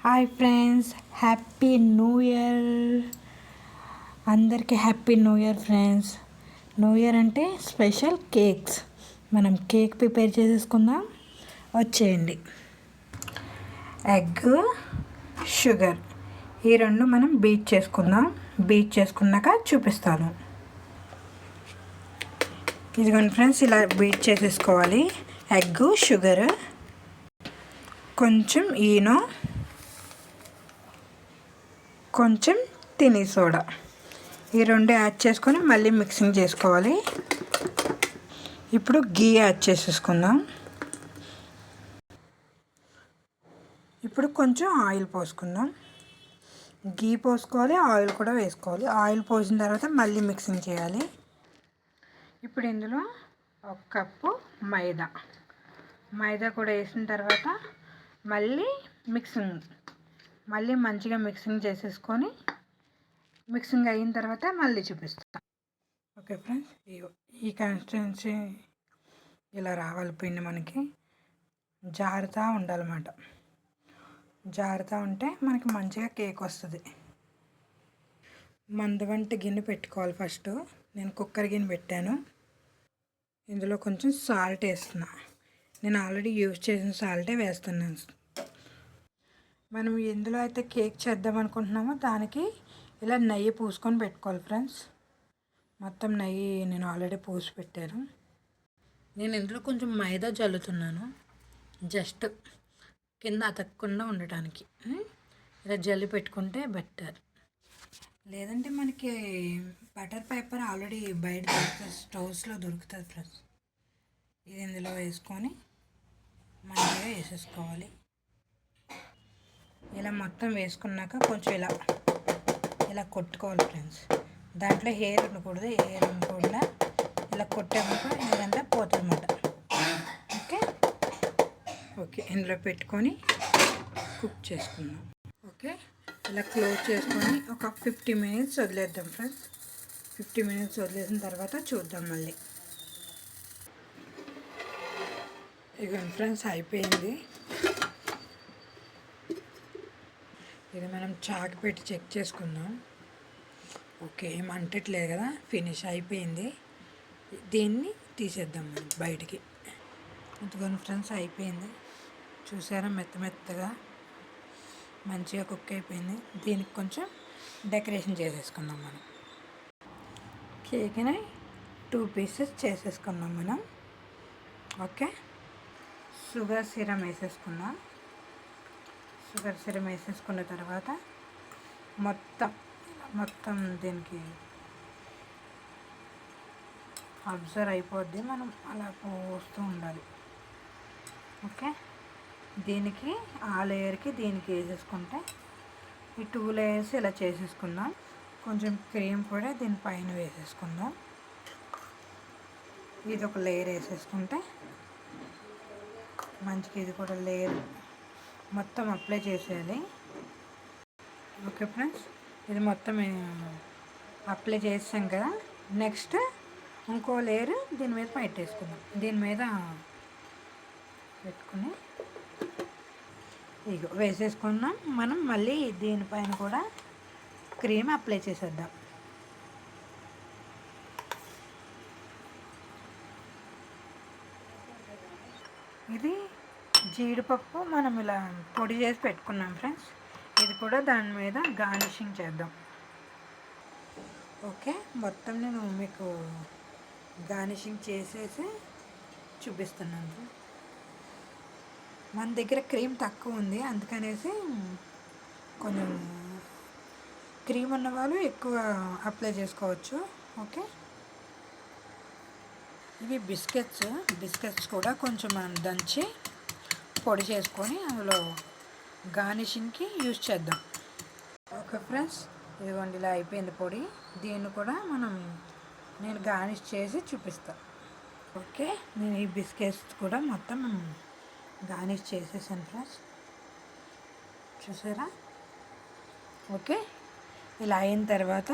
Hi friends, happy new year. అందరికీ happy new year friends. New year అంటే special cakes. మనం cake prepare చేసేసుకుందాం, వచ్చేయండి. ఎగ్, షుగర్ ఈ రెండు మనం బీట్ చేసుకుందాం. బీట్ చేసుకున్నాక చూపిస్తాను. ఇదిగోండి ఫ్రెండ్స్, ఇలా బీట్ చేసేసుకోవాలి. ఎగ్, షుగర్, కొంచెం ఈనో, కొంచెం తిని సోడా, ఈ రెండు యాడ్ చేసుకొని మళ్ళీ మిక్సింగ్ చేసుకోవాలి. ఇప్పుడు గీ యాడ్ చేసేసుకుందాం. ఇప్పుడు కొంచెం ఆయిల్ పోసుకుందాం. గీ పోసుకోవాలి, ఆయిల్ కూడా వేసుకోవాలి. ఆయిల్ పోసిన తర్వాత మళ్ళీ మిక్సింగ్ చేయాలి. ఇప్పుడు ఇందులో 1 కప్పు మైదా కూడా వేసిన తర్వాత మళ్ళీ మంచిగా మిక్సింగ్ చేసేసుకొని మిక్సింగ్ అయిన తర్వాత మళ్ళీ చూపిస్తాను. ఓకే ఫ్రెండ్స్, ఈ కన్సిస్టెన్సీ ఇలా రావాలి. పిండి మనకి జారుతూ ఉండాలన్నమాట. జారుతూ ఉంటే మనకి మంచిగా కేక్ వస్తుంది. మందవంటి గిన్నె పెట్టుకోవాలి. ఫస్ట్ నేను కుక్కర్ గిన్నె పెట్టాను. ఇందులో కొంచెం సాల్ట్ వేస్తున్నా. నేను ఆల్రెడీ యూజ్ చేసిన సాల్టే వేస్తున్నాను. మనం ఎందులో అయితే కేక్ చేద్దాం అనుకుంటున్నామో దానికి ఇలా నెయ్యి పూసుకొని పెట్టుకోవాలి ఫ్రెండ్స్. మొత్తం నెయ్యి నేను ఆల్రెడీ పూసి పెట్టాను. నేను ఇందులో కొంచెం మైదా జల్లుతున్నాను, జస్ట్ కింద అతకకుండా ఉండటానికి. ఇలా జల్లి పెట్టుకుంటే బెటర్. లేదంటే మనకి బటర్ పేపర్ ఆల్రెడీ బయట దొరుకుతుంది, స్టవ్స్లో దొరుకుతుంది ఫ్రెండ్స్. ఇది ఇందులో వేసుకొని మంచిగా వేసేసుకోవాలి. ఇలా మొత్తం వేసుకున్నాక కొంచెం ఇలా కొట్టుకోవాలి ఫ్రెండ్స్. దాంట్లో హెయిర్ ఉండకుండా ఇలా కొట్టామనుకో ఇదంతా పోతుందన్నమాట. ఓకే, ఇందులో పెట్టుకొని కుక్ చేసుకుందాం. ఓకే, ఇలా క్లోజ్ చేసుకొని ఒక 50 మినిట్స్ వదిలేద్దాం ఫ్రెండ్స్. 50 మినిట్స్ వదిలేసిన తర్వాత చూద్దాం మళ్ళీ. ఇక ఫ్రెండ్స్ అయిపోయింది. ఇది మనం చాకు పెట్టి చెక్ చేసుకుందాం. ఓకే, ఏం అంటట్లేదు కదా, ఫినిష్ అయిపోయింది. దీన్ని తీసేద్దాం మనం బయటికి. ఇదిగోండి ఫ్రెండ్స్, అయిపోయింది. చూసారా, మెత్తగా మంచిగా కుక్ అయిపోయింది. దీనికి కొంచెం డెకరేషన్ చేసేసుకుందాం మనం. కేక్ని 2 పీసెస్ చేసేసుకుందాం మనం. ఓకే, షుగర్ సిరం వేసేసుకుందాం. షుగర్ సిరం వేసేసుకున్న తర్వాత మొత్తం దీనికి అబ్జర్వ్ అయిపోద్ది. మనం అలా పోస్తూ ఉండాలి. ఓకే, దీనికి ఆ లేయర్కి దీనికి వేసేసుకుంటే ఈ 2 లేయర్స్ ఇలా చేసేసుకుందాం. కొంచెం క్రీమ్ కూడా దీనిపైన వేసేసుకుందాం. ఇది ఒక లేయర్ వేసేసుకుంటే మంచిగా ఇది కూడా లేయర్ మొత్తం అప్లై చేసేయాలి. ఓకే ఫ్రెండ్స్, ఇది మొత్తం అప్లై చేసాం కదా. నెక్స్ట్ ఇంకో లేయర్ దీని మీద పెట్టేసుకుందాం. దీని మీద పెట్టుకుని ఇగో వేసేసుకున్నాం. మనం మళ్ళీ దీనిపైన కూడా క్రీమ్ అప్లై చేసేద్దాం. ఇది జీడిపప్పు మనం ఇలా పొడి చేసి పెట్టుకున్నాం ఫ్రెండ్స్. ఇది కూడా దాని మీద గార్నిషింగ్ చేద్దాం. ఓకే, మొత్తం నేను మీకు గార్నిషింగ్ చేసేసి చూపిస్తున్నాను. మన దగ్గర క్రీమ్ తక్కువ ఉంది, అందుకనేసి కొంచెం క్రీమ్ ఉన్న వాళ్ళు ఎక్కువ అప్లై చేసుకోవచ్చు. ఓకే, ఇవి బిస్కెట్స్ కూడా కొంచెం మనం దంచి పొడి చేసుకొని అందులో గార్నిషింగ్కి యూజ్ చేద్దాం. ఓకే ఫ్రెండ్స్, ఇదిగోండి ఇలా అయిపోయింది పొడి. దీన్ని కూడా నేను గార్నిష్ చేసి చూపిస్తాను. ఓకే, నేను ఈ బిస్కెట్స్ కూడా మొత్తం గార్నిష్ చేసేసాను ఫ్రెండ్స్, చూసారా. ఓకే, ఇలా అయిన తర్వాత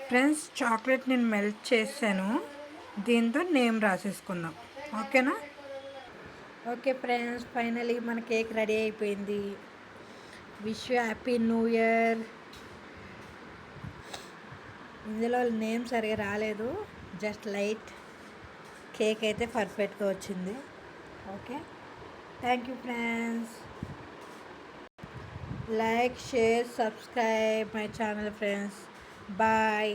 ఫ్రెండ్స్ చాక్లెట్ నేను మెల్ట్ చేశాను. దీంతో నేమ్ రాసేసుకుందాం. ఓకేనా. ఓకే ఫ్రెండ్స్, ఫైనలీ మన కేక్ రెడీ అయిపోయింది. Wish you happy new year. ఇందులో నేమ్ సరిగా రాలేదు, జస్ట్ లైట్. కేక్ అయితే పర్ఫెక్ట్గా వచ్చింది. Okay, thank you friends. Like, share, subscribe my channel friends. Bye.